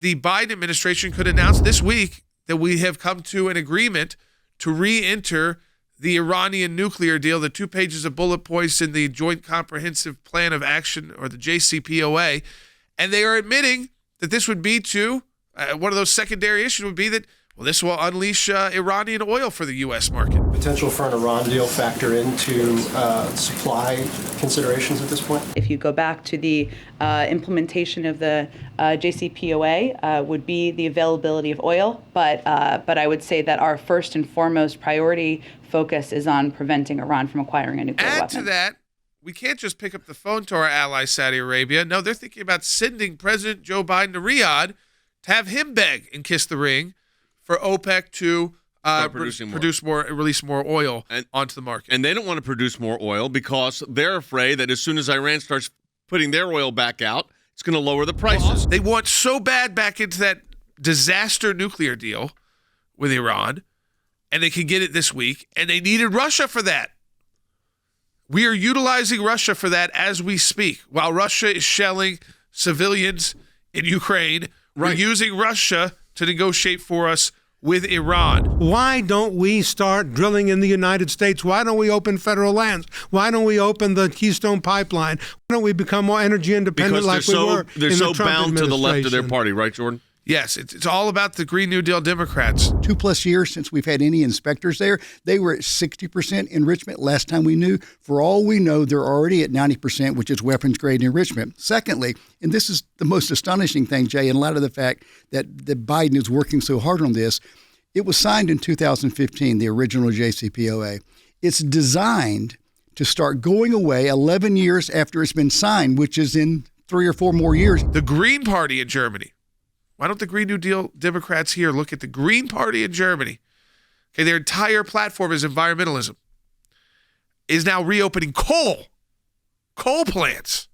the Biden administration could announce this week that we have come to an agreement to re-enter the Iranian nuclear deal, the 2 pages of bullet points in the Joint Comprehensive Plan of Action, or the JCPOA. And they are admitting that this would be to, one of those secondary issues would be that, well, this will unleash Iranian oil for the U.S. market. Potential for an Iran deal factor into supply considerations at this point? If you go back to the implementation of the JCPOA, would be the availability of oil. But I would say that our first and foremost priority focus is on preventing Iran from acquiring a nuclear weapon. Add to that, we can't just pick up the phone to our ally Saudi Arabia. No, they're thinking about sending President Joe Biden to Riyadh to have him beg and kiss the ring for OPEC to release more oil onto the market. And they don't want to produce more oil because they're afraid that as soon as Iran starts putting their oil back out, it's going to lower the prices. They want so bad back into that disaster nuclear deal with Iran, and they can get it this week, and they needed Russia for that. We are utilizing Russia for that as we speak. While Russia is shelling civilians in Ukraine, we're using Russia to negotiate for us with Iran. Why don't we start drilling in the United States? Why don't we open federal lands? Why don't we open the Keystone Pipeline? Why don't we become more energy independent because we were they're in so the Trump bound to the left of their party, right, Jordan? Yes, it's all about the Green New Deal Democrats. 2+ years since we've had any inspectors there. They were at 60% enrichment last time we knew. For all we know, they're already at 90%, which is weapons-grade enrichment. Secondly, and this is the most astonishing thing, Jay, in light of the fact that Biden is working so hard on this, it was signed in 2015, the original JCPOA. It's designed to start going away 11 years after it's been signed, which is in 3 or 4 more years. The Green Party in Germany. Why don't the Green New Deal Democrats here look at the Green Party in Germany? Okay, their entire platform is environmentalism. Is now reopening coal plants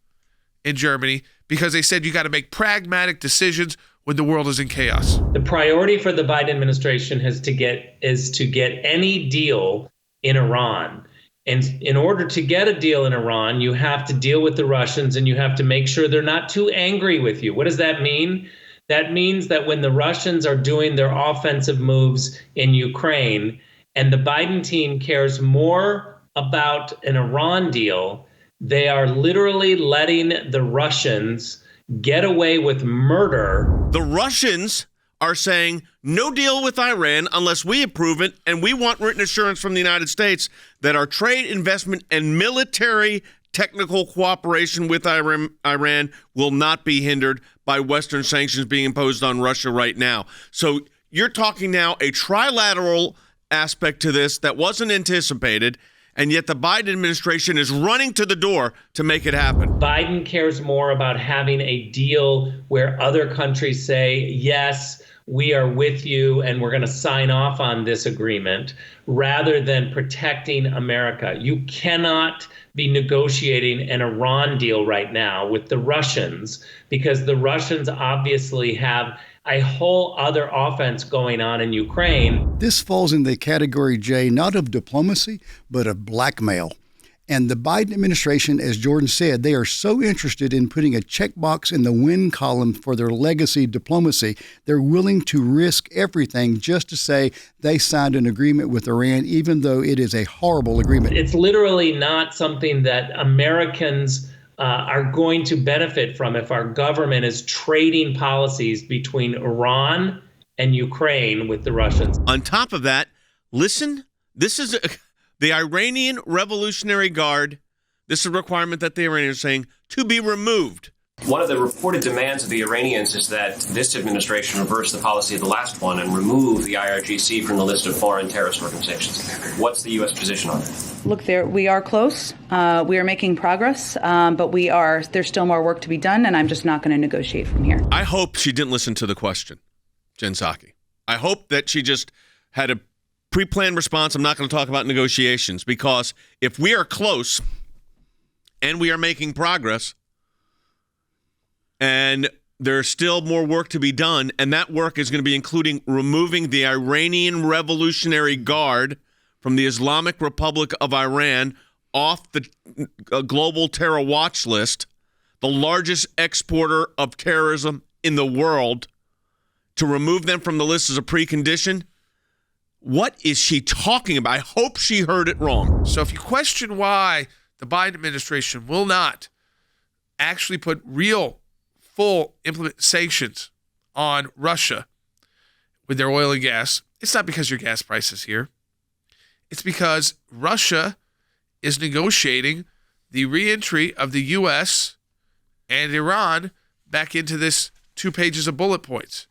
in Germany because they said you got to make pragmatic decisions when the world is in chaos. The priority for the Biden administration is to get any deal in Iran. And in order to get a deal in Iran, you have to deal with the Russians and you have to make sure they're not too angry with you. What does that mean? That means that when the Russians are doing their offensive moves in Ukraine and the Biden team cares more about an Iran deal, they are literally letting the Russians get away with murder. The Russians are saying no deal with Iran unless we approve it, and we want written assurance from the United States that our trade, investment, and military technical cooperation with Iran will not be hindered by Western sanctions being imposed on Russia right now. So you're talking now a trilateral aspect to this that wasn't anticipated, and yet the Biden administration is running to the door to make it happen. Biden cares more about having a deal where other countries say, yes, we are with you and we're going to sign off on this agreement, rather than protecting America. You cannot be negotiating an Iran deal right now with the Russians because the Russians obviously have a whole other offense going on in Ukraine. This falls in the category, Jay, not of diplomacy, but of blackmail. And the Biden administration, as Jordan said, they are so interested in putting a checkbox in the win column for their legacy diplomacy, they're willing to risk everything just to say they signed an agreement with Iran, even though it is a horrible agreement. It's literally not something that Americans are going to benefit from if our government is trading policies between Iran and Ukraine with the Russians. On top of that, listen, this is the Iranian Revolutionary Guard. This is a requirement that the Iranians are saying to be removed. One of the reported demands of the Iranians is that this administration reverse the policy of the last one and remove the IRGC from the list of foreign terrorist organizations. What's the U.S. position on that? Look, we are close. We are making progress, but there's still more work to be done, and I'm just not going to negotiate from here. I hope she didn't listen to the question, Jen Psaki. I hope that she just had a pre-planned response. I'm not going to talk about negotiations, because if we are close and we are making progress and there's still more work to be done, and that work is going to be including removing the Iranian Revolutionary Guard from the Islamic Republic of Iran off the global terror watch list, the largest exporter of terrorism in the world, to remove them from the list as a precondition. What is she talking about? I hope she heard it wrong. So if you question why the Biden administration will not actually put real, full implement sanctions on Russia with their oil and gas, it's not because your gas prices here. It's because Russia is negotiating the reentry of the U.S. and Iran back into this 2 pages of bullet points.